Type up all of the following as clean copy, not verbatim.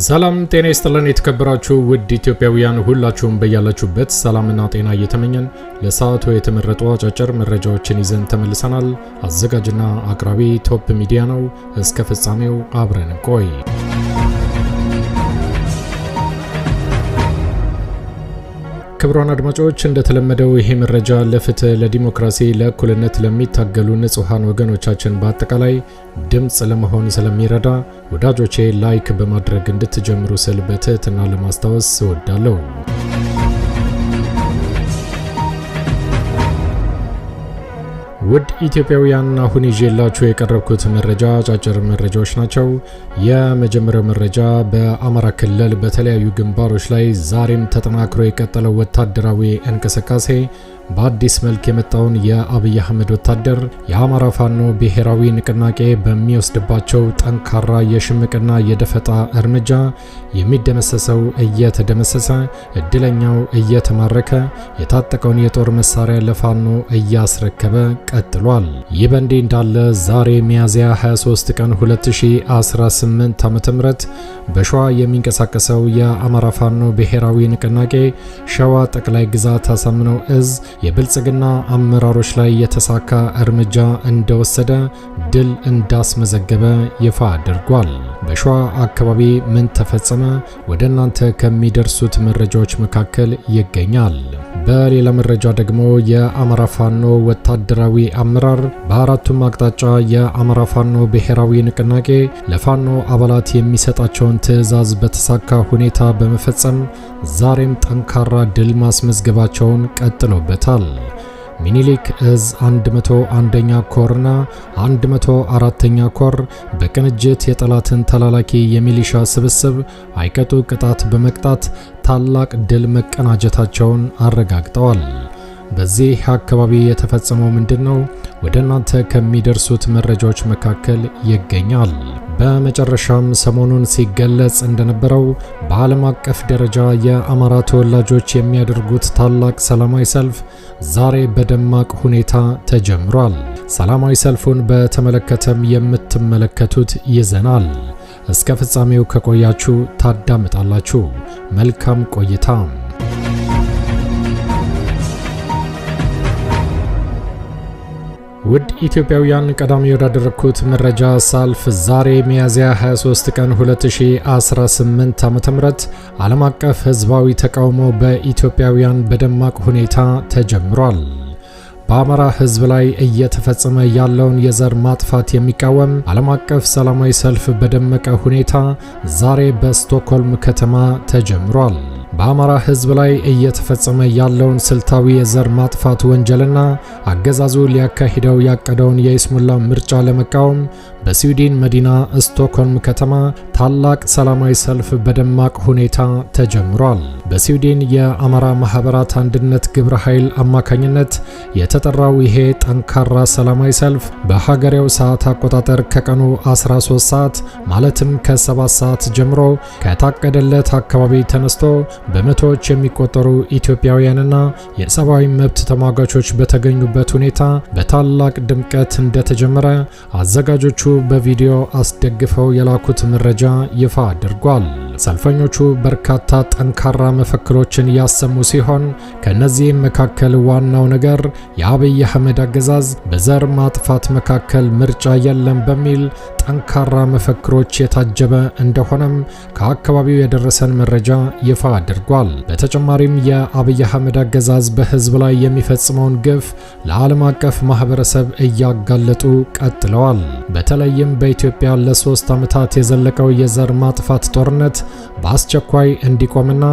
ሰላም ጤና ይስጥልን የተከበራችሁ ውድ ኢትዮጵያውያን ሁላችሁም በያላችሁበት ሰላምና ጤና እየተመኘን ለሰዓቱ የተመረጡ አጫጭር መረጃዎችን ይዘን ተመልሰናል። አዘጋጅና አቅራቢ ቶፕ ሚዲያ ነው። እስከ ፍጻሜው አብረን ቆይ። ክቡራን አድማጮች እንደተለመደው ይሄ መረጃ ለፍትህ፣ ለዲሞክራሲ፣ ለእኩልነት ለሚታገሉ ንጹሃን ወገኖቻችን በአጠቃላይ ድምጽ ለመሆን ስለሚረዳ ወዳጆቼ ላይክ በማድረግ እንድትጀምሩ ስል በትህትና ለማስታወስ እወዳለሁ። ውድ ኢትዮጵያውያን አሁን ይዤላችሁ የቀረብኩት መረጃ አጫጭር መረጃዎች ናቸው። የመጀመሪያው መረጃ በአማራ ክልል በተለያዩ ግንባሮች ላይ ዛሬም ተጠናክሮ የቀጠለው ወታደራዊ እንቅስቃሴ በአዲስ መልክ የመጣውን የአብይ አህመድ ወታደር የአማራ ፋኖ ብሔራዊ ንቅናቄ በሚወስድባቸው ጠንካራ የሽምቅና የደፈጣ እርምጃ የሚደመሰሰው እየተደመሰሰ እድለኛው እየተማረከ የታጠቀውን የጦር መሳሪያ ለፋኖ እያስረከበ ቀጥሏል። ይህ በእንዲህ እንዳለ ዛሬ ሚያዝያ 23 ቀን 2018 ዓ.ም በሸዋ የሚንቀሳቀሰው የአማራ ፋኖ ብሔራዊ ንቅናቄ ሸዋ ጠቅላይ ግዛት አሳምነው እዝ የብልጽግና አመራሮች ላይ የተሳካ እርምጃ እንደወሰደ ድል እንዳስመዘገበ ይፋ አድርጓል። በሸዋ አካባቢ ምን ተፈጸመ? ወደ እናንተ ከሚደርሱት መረጃዎች መካከል ይገኛል። በሌላ መረጃ ደግሞ የአማራ ፋኖ ወታደራዊ አመራር በአራቱም አቅጣጫ የአማራ ፋኖ ብሔራዊ ንቅናቄ ለፋኖ አባላት የሚሰጣቸውን ትዕዛዝ በተሳካ ሁኔታ በመፈጸም ዛሬም ጠንካራ ድል ማስመዝገባቸውን ቀጥሎበታል። ሚኒሊክ እዝ 101ኛ ኮርና 104ኛ ኮር በቅንጅት የጠላትን ተላላኪ የሚሊሻ ስብስብ አይቀጡ ቅጣት በመቅጣት ታላቅ ድል መቀናጀታቸውን አረጋግጠዋል። በዚህ አካባቢ የተፈጸመው ምንድነው? ወደ እናንተ ከሚደርሱት መረጃዎች መካከል ይገኛል። በመጨረሻም ሰሞኑን ሲገለጽ እንደነበረው በዓለም አቀፍ ደረጃ የአማራ ተወላጆች የሚያደርጉት ታላቅ ሰላማዊ ሰልፍ ዛሬ በደማቅ ሁኔታ ተጀምሯል። ሰላማዊ ሰልፉን በተመለከተም የምትመለከቱት ይዘናል። እስከ ፍጻሜው ከቆያችሁ ታዳምጣላችሁ። መልካም ቆይታ። ውድ ኢትዮጵያውያን ቀዳሚ ወዳደረኩት መረጃ ሳልፍ ዛሬ ሚያዝያ 23 ቀን 2018 ዓ.ም ዓለም አቀፍ ህዝባዊ ተቃውሞ በኢትዮጵያውያን በደማቅ ሁኔታ ተጀምሯል። በአማራ ህዝብ ላይ እየተፈጸመ ያለውን የዘር ማጥፋት የሚቃወም ዓለም አቀፍ ሰላማዊ ሰልፍ በደመቀ ሁኔታ ዛሬ በስቶክሆልም ከተማ ተጀምሯል። በአማራ ህዝብ ላይ እየተፈጸመ ያለውን ስልታዊ የዘር ማጥፋት ወንጀልና አገዛዙ ሊያካሂደው ያቀደውን የይስሙላ ምርጫ ለመቃወም በስዊድን መዲና ስቶክሆልም ከተማ ታላቅ ሰላማዊ ሰልፍ በደማቅ ሁኔታ ተጀምሯል። በስዊድን የአማራ ማህበራት አንድነት ግብረ ኃይል አማካኝነት የተጠራው ይሄ ጠንካራ ሰላማዊ ሰልፍ በሀገሬው ሰዓት አቆጣጠር ከቀኑ 13 ሰዓት ማለትም ከ7 ሰዓት ጀምሮ ከታቀደለት አካባቢ ተነስቶ በመቶዎች የሚቆጠሩ ኢትዮጵያውያንና የሰብአዊ መብት ተሟጋቾች በተገኙበት ሁኔታ በታላቅ ድምቀት እንደተጀመረ አዘጋጆቹ በቪዲዮ አስደግፈው የላኩት መረጃ ይፋ አድርጓል። ሰልፈኞቹ በርካታ ጠንካራ መፈክሮችን ያሰሙ ሲሆን ከነዚህም መካከል ዋናው ነገር የአብይ አህመድ አገዛዝ በዘር ማጥፋት መካከል ምርጫ የለም በሚል ጠንካራ መፈክሮች የታጀበ እንደሆነም ከአካባቢው የደረሰን መረጃ ይፋ አድርጓል። በተጨማሪም የአብይ አህመድ አገዛዝ በህዝብ ላይ የሚፈጽመውን ግፍ ለዓለም አቀፍ ማህበረሰብ እያጋለጡ ቀጥለዋል። በተለይም በኢትዮጵያ ለ3 ዓመታት የዘለቀው የዘር ማጥፋት ጦርነት በአስቸኳይ እንዲቆምና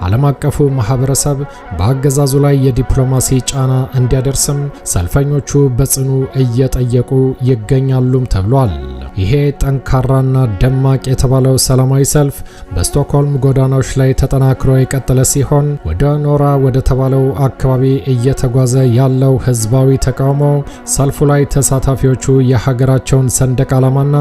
ዓለም አቀፉ ማህበረሰብ በአገዛዙ ላይ የዲፕሎማሲ ጫና እንዲያደርስም ሰልፈኞቹ በጽኑ እየጠየቁ ይገኛሉም ተብሏል። ይሄ ጠንካራና ደማቅ የተባለው ሰላማዊ ሰልፍ በስቶክሆልም ጎዳናዎች ላይ ተጠናክሮ የቀጠለ ሲሆን ወደ ኖራ ወደ ተባለው አካባቢ እየተጓዘ ያለው ህዝባዊ ተቃውሞ ሰልፉ ላይ ተሳታፊዎቹ የሀገራቸውን ሰንደቅ ዓላማና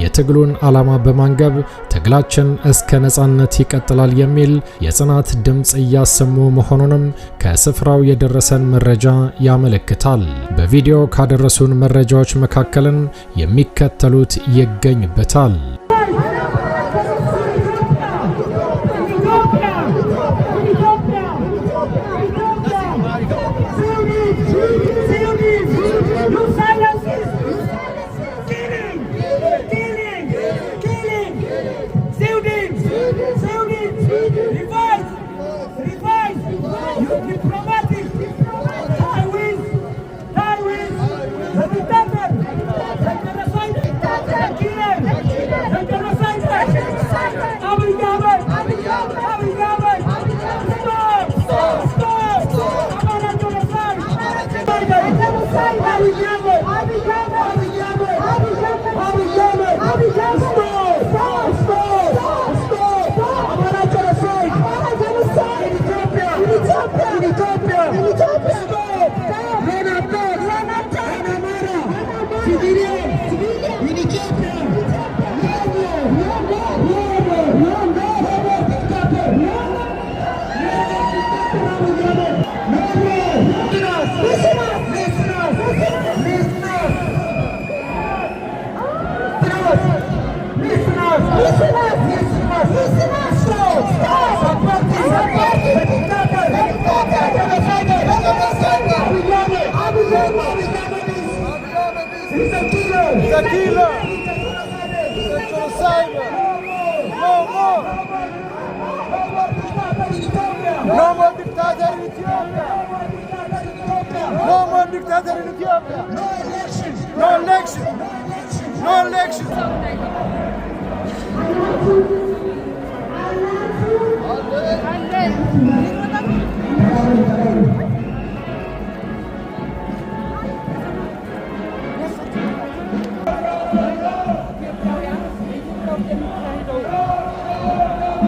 የትግሉን ዓላማ በማንገብ ትግላችን እስከ ነጻነት ይቀጥላል የሚል የጽናት ድምጽ እያሰሙ መሆኑንም ከስፍራው የደረሰን መረጃ ያመለክታል። በቪዲዮ ካደረሱን መረጃዎች መካከልን የሚከተሉት ይገኝበታል። He's a killer. He's a genocide. No more. No more dictator in Ethiopia. No more dictator in Ethiopia. No election. No election.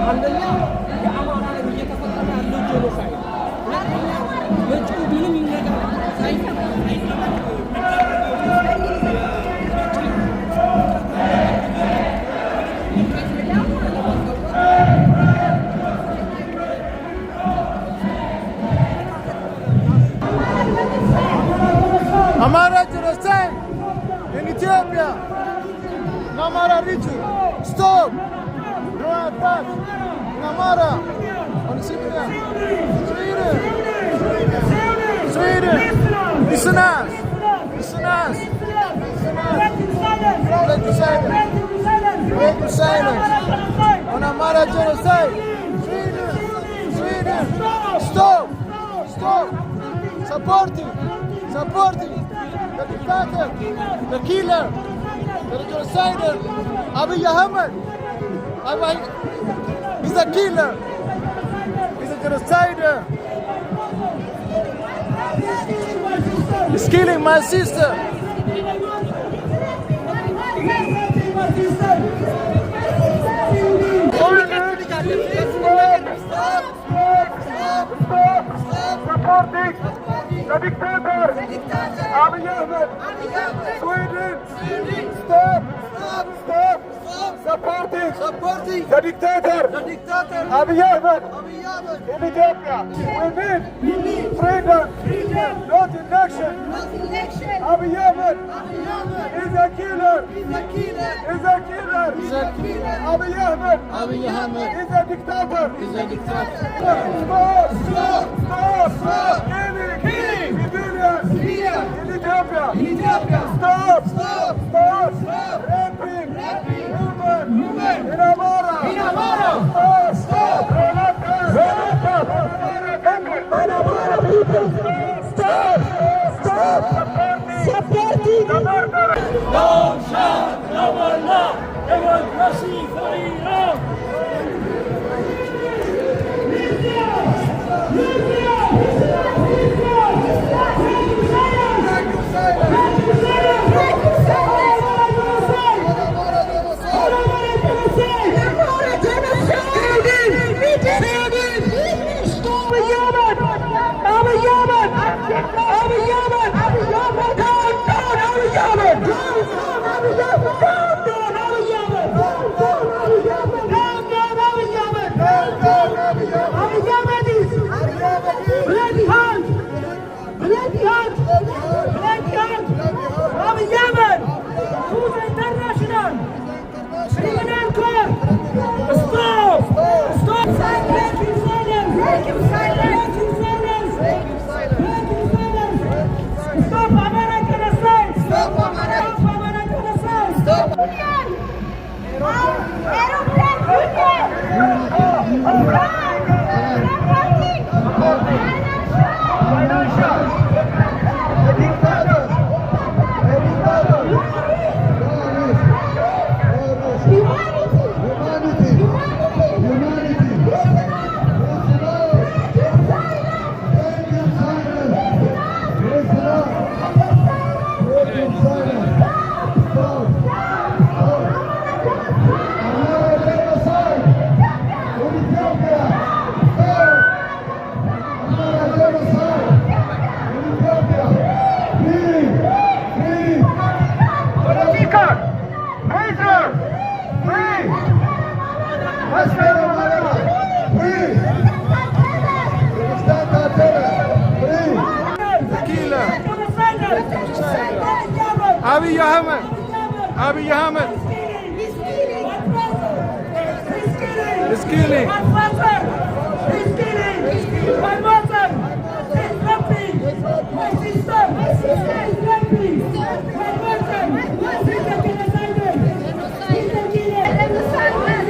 አንደኛ የአማራ ላይ እየተፈጠረ ያለው ጄኖሳይድ፣ ሁለተኛ መጪው ምንም ይነገር Amara genocide in Ethiopia. Amara region. Stop. No attack. Amara. On Syria. Sweden. Listen us. Listen us. Break the silence. Break the silence. On Amara genocide. Sweden. Stop. Stop. Supporting the dictator, the killer, the genocider, Abiy Ahmed. He's a killer. He's a genocider. He's killing my sister. Supporting the dictator, Abiy Ahmed. Sweden. Stop. Supporting the dictator, Abiy Ahmed. In Ethiopia, we need freedom, not election. Abiy Ahmed is a killer. Abiy Ahmed is a dictator. Stop. Killing civilians in Ethiopia. Stop. Raping women in Amara. Stop. Supporting the murderer. Long shot, no more love, democracy for Iran. Abiy Ahmed! Abiy Ahmed. Abiy Ahmed. He's killing. My father. He's killing. My mother. He's raping. My sister. He's raping. My mother. He's a genocider. He's a killer.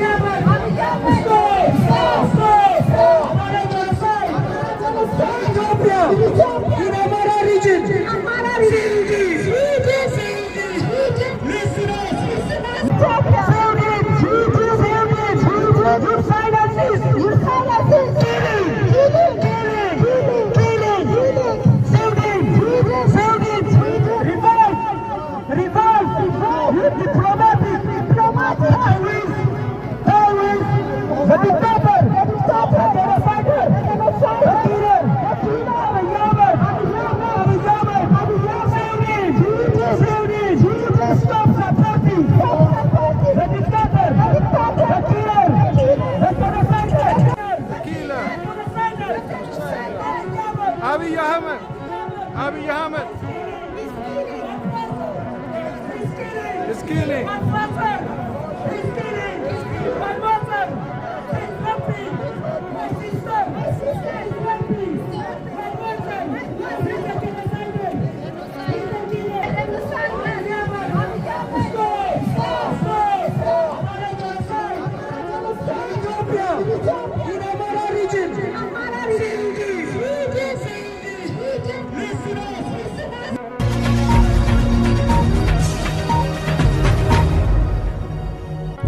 Ethiopia. In Amara region. Abiy Ahmed. Abiy Ahmed. He's killing. My father. He's killing. My mother. He's raping. My sister. He's raping. My mother. He's a genocider. He's a killer. Ethiopia. In Amara region.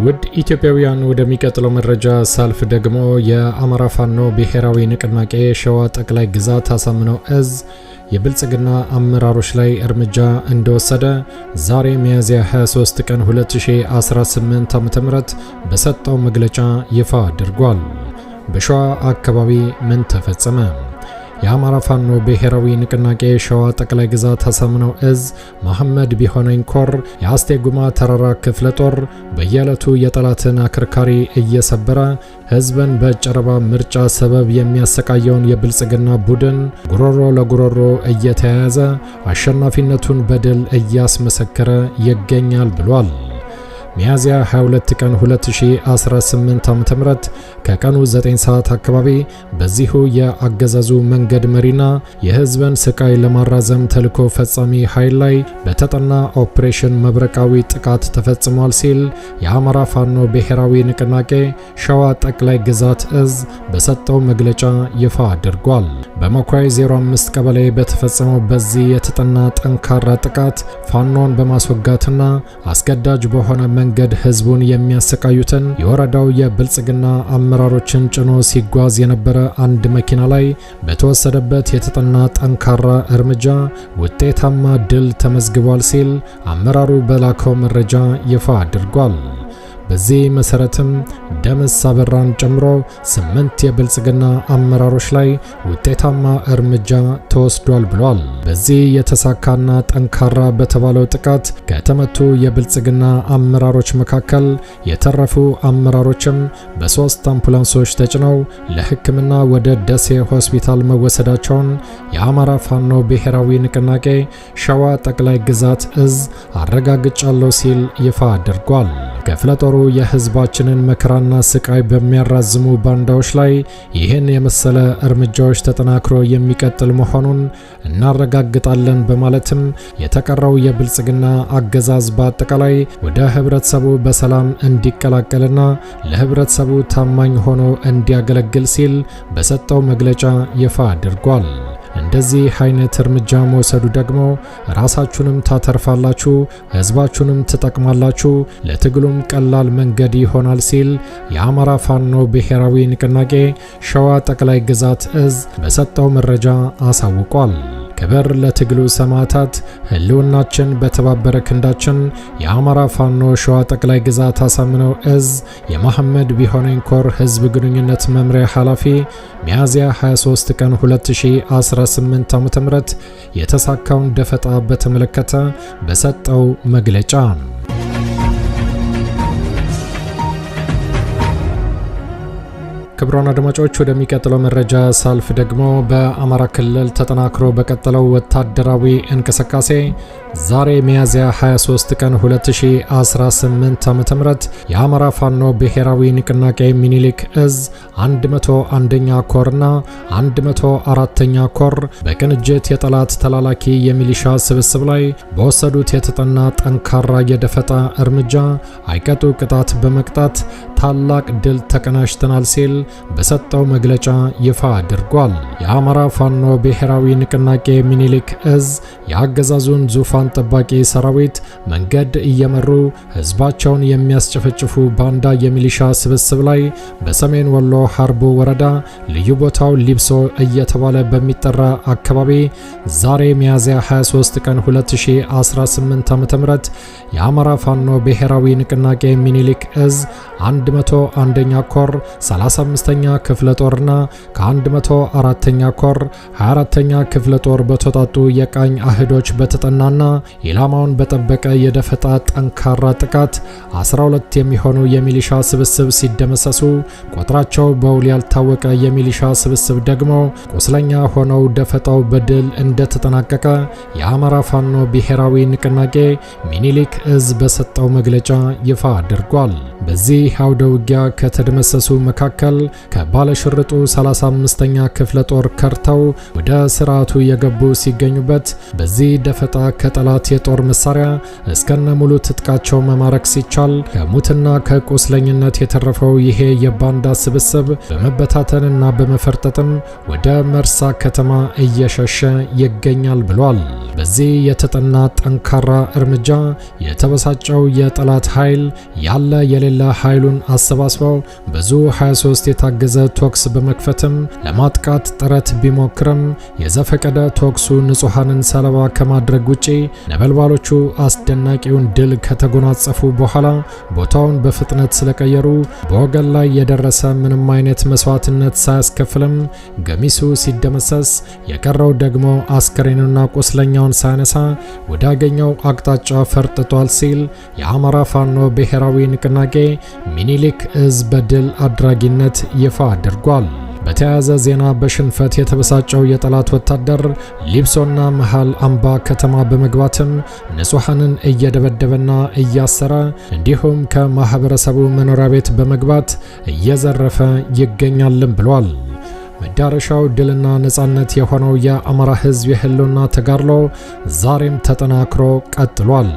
ውድ ኢትዮጵያውያን ወደሚቀጥለው መረጃ ሳልፍ ደግሞ የአማራ ፋኖ ብሔራዊ ንቅናቄ ሸዋ ጠቅላይ ግዛት አሳምነው እዝ የብልጽግና አመራሮች ላይ እርምጃ እንደወሰደ ዛሬ ሚያዝያ 23 ቀን 2018 ዓ.ም በሰጠው መግለጫ ይፋ አድርጓል። በሸዋ አካባቢ ምን ተፈጸመ? የአማራ ፋኖ ብሔራዊ ንቅናቄ ሸዋ ጠቅላይ ግዛት አሳምነው እዝ መሐመድ ቢሆነኝ ኮር የአስቴጉማ ተራራ ክፍለ ጦር በየዕለቱ የጠላትን አከርካሪ እየሰበረ ህዝብን በጨረባ ምርጫ ሰበብ የሚያሰቃየውን የብልጽግና ቡድን ጉሮሮ ለጉሮሮ እየተያያዘ አሸናፊነቱን በድል እያስመሰከረ ይገኛል ብሏል። ሚያዝያ 22 ቀን 2018 ዓ.ም ከቀኑ 9 ሰዓት አካባቢ በዚሁ የአገዛዙ መንገድ መሪና የህዝብን ስቃይ ለማራዘም ተልኮ ፈጻሚ ኃይል ላይ በተጠና ኦፕሬሽን መብረቃዊ ጥቃት ተፈጽሟል ሲል የአማራ ፋኖ ብሔራዊ ንቅናቄ ሸዋ ጠቅላይ ግዛት እዝ በሰጠው መግለጫ ይፋ አድርጓል። በመኳይ 05 ቀበሌ በተፈጸመው በዚህ የተጠና ጠንካራ ጥቃት ፋኖን በማስወጋትና አስገዳጅ በሆነ መንገድ ህዝቡን የሚያሰቃዩትን የወረዳው የብልጽግና አመራሮችን ጭኖ ሲጓዝ የነበረ አንድ መኪና ላይ በተወሰደበት የተጠና ጠንካራ እርምጃ ውጤታማ ድል ተመዝግቧል ሲል አመራሩ በላከው መረጃ ይፋ አድርጓል። በዚህ መሰረትም ደምስ አበራን ጨምሮ 8 የብልጽግና አመራሮች ላይ ውጤታማ እርምጃ ተወስዷል ብሏል። በዚህ የተሳካና ጠንካራ በተባለው ጥቃት ከተመቱ የብልጽግና አመራሮች መካከል የተረፉ አመራሮችም በ3 አምቡላንሶች ተጭነው ለሕክምና ወደ ደሴ ሆስፒታል መወሰዳቸውን የአማራ ፋኖ ብሔራዊ ንቅናቄ ሸዋ ጠቅላይ ግዛት እዝ አረጋግጫለሁ ሲል ይፋ አድርጓል። ክፍለ ጦሩ የህዝባችንን መከራና ስቃይ በሚያራዝሙ ባንዳዎች ላይ ይህን የመሰለ እርምጃዎች ተጠናክሮ የሚቀጥል መሆኑን እናረጋግጣለን በማለትም የተቀረው የብልጽግና አገዛዝ በአጠቃላይ ወደ ህብረተሰቡ በሰላም እንዲቀላቀልና ለህብረተሰቡ ታማኝ ሆኖ እንዲያገለግል ሲል በሰጠው መግለጫ ይፋ አድርጓል። እንደዚህ አይነት እርምጃ መውሰዱ ደግሞ ራሳችሁንም ታተርፋላችሁ፣ ህዝባችሁንም ትጠቅማላችሁ፣ ለትግሉም ቀላል መንገድ ይሆናል ሲል የአማራ ፋኖ ብሔራዊ ንቅናቄ ሸዋ ጠቅላይ ግዛት እዝ በሰጠው መረጃ አሳውቋል። ክብር ለትግሉ ሰማዕታት፣ ህልውናችን በተባበረ ክንዳችን። የአማራ ፋኖ ሸዋ ጠቅላይ ግዛት አሳምነው እዝ የመሐመድ ቢሆነኝ ኮር ህዝብ ግንኙነት መምሪያ ኃላፊ ሚያዝያ 23 ቀን 2018 ዓ.ም የተሳካውን ደፈጣ በተመለከተ በሰጠው መግለጫ ክቡራን አድማጮች ወደሚቀጥለው መረጃ ሳልፍ ደግሞ በአማራ ክልል ተጠናክሮ በቀጠለው ወታደራዊ እንቅስቃሴ ዛሬ ሚያዝያ 23 ቀን 2018 ዓ.ም የአማራ ፋኖ ብሔራዊ ንቅናቄ ሚኒሊክ እዝ 101ኛ ኮርና 104ኛ ኮር በቅንጅት የጠላት ተላላኪ የሚሊሻ ስብስብ ላይ በወሰዱት የተጠና ጠንካራ የደፈጣ እርምጃ አይቀጡ ቅጣት በመቅጣት ታላቅ ድል ተቀናጅተናል ሲል በሰጠው መግለጫ ይፋ አድርጓል። የአማራ ፋኖ ብሔራዊ ንቅናቄ ሚኒሊክ እዝ የአገዛዙን ዙፋን ጠባቂ ሰራዊት መንገድ እየመሩ ህዝባቸውን የሚያስጨፈጭፉ ባንዳ የሚሊሻ ስብስብ ላይ በሰሜን ወሎ ሀርቡ ወረዳ ልዩ ቦታው ሊብሶ እየተባለ በሚጠራ አካባቢ ዛሬ ሚያዝያ 23 ቀን 2018 ዓ.ም የአማራ ፋኖ ብሔራዊ ንቅናቄ ሚኒሊክ እዝ 101ኛ ኮር 35ኛ ክፍለ ጦርና ከ104ኛ ኮር 24ኛ ክፍለ ጦር በተጣጡ የቃኝ አህዶች በተጠናና ኢላማውን በጠበቀ የደፈጣ ጠንካራ ጥቃት 12 የሚሆኑ የሚሊሻ ስብስብ ሲደመሰሱ ቁጥራቸው በውል ያልታወቀ የሚሊሻ ስብስብ ደግሞ ቁስለኛ ሆነው ደፈጣው በድል እንደተጠናቀቀ የአማራ ፋኖ ብሔራዊ ንቅናቄ ሚኒሊክ እዝ በሰጠው መግለጫ ይፋ አድርጓል። በዚህ አውደ ውጊያ ከተደመሰሱ መካከል ከባለሽርጡ 35ኛ ክፍለ ጦር ከርተው ወደ ስርዓቱ የገቡ ሲገኙበት በዚህ ደፈጣ ከጠላት የጦር መሳሪያ እስከነ ሙሉ ትጥቃቸው መማረክ ሲቻል ከሙትና ከቁስለኝነት የተረፈው ይሄ የባንዳ ስብስብ በመበታተንና በመፈርጠጥም ወደ መርሳ ከተማ እየሸሸ ይገኛል ብሏል። በዚህ የተጠና ጠንካራ እርምጃ የተበሳጨው የጠላት ኃይል ያለ የሌላ ኃይሉን አሰባስበው ብዙ 23 የታገዘ ቶክስ በመክፈትም ለማጥቃት ጥረት ቢሞክርም የዘፈቀደ ቶክሱ ንጹሃንን ሰለባ ከማድረግ ውጪ ነበልባሎቹ አስደናቂውን ድል ከተጎናጸፉ በኋላ ቦታውን በፍጥነት ስለቀየሩ በወገን ላይ የደረሰ ምንም አይነት መስዋዕትነት ሳያስከፍልም ገሚሱ ሲደመሰስ የቀረው ደግሞ አስከሬኑና ቁስለኛውን ሳያነሳ ወዳገኘው አቅጣጫ ፈርጥቷል ሲል የአማራ ፋኖ ብሔራዊ ንቅናቄ ሚኒሊክ እዝ በድል አድራጊነት ይፋ አድርጓል። በተያያዘ ዜና በሽንፈት የተበሳጨው የጠላት ወታደር ሊብሶና መሃል አምባ ከተማ በመግባትም ንጹሃንን እየደበደበና እያሰረ እንዲሁም ከማህበረሰቡ መኖሪያ ቤት በመግባት እየዘረፈ ይገኛልም ብሏል። መዳረሻው ድልና ነጻነት የሆነው የአማራ ህዝብ የህልውና ተጋድሎ ዛሬም ተጠናክሮ ቀጥሏል።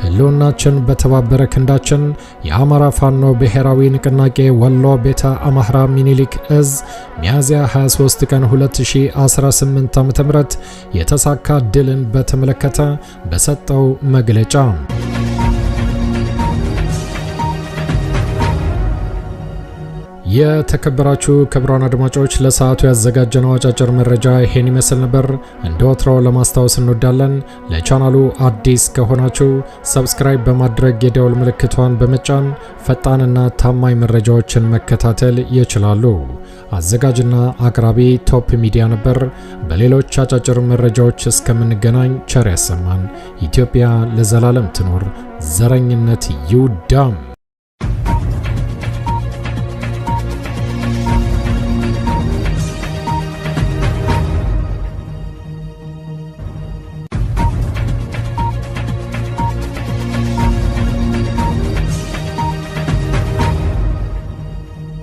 ህልውናችን በተባበረ ክንዳችን የአማራ ፋኖ ብሔራዊ ንቅናቄ ወሎ ቤተ አማራ ሚኒሊክ እዝ ሚያዝያ 23 ቀን 2018 ዓ.ም የተሳካ ድልን በተመለከተ በሰጠው መግለጫ የተከበራችሁ ክቡራን አድማጮች ለሰዓቱ ያዘጋጀነው አጫጭር መረጃ ይሄን ይመስል ነበር። እንደ ወትሮው ለማስታወስ እንወዳለን ለቻናሉ አዲስ ከሆናችሁ ሰብስክራይብ በማድረግ የደወል ምልክቷን በመጫን ፈጣንና ታማኝ መረጃዎችን መከታተል ይችላሉ። አዘጋጅና አቅራቢ ቶፕ ሚዲያ ነበር። በሌሎች አጫጭር መረጃዎች እስከምንገናኝ ቸር ያሰማን። ኢትዮጵያ ለዘላለም ትኖር። ዘረኝነት ይውደም።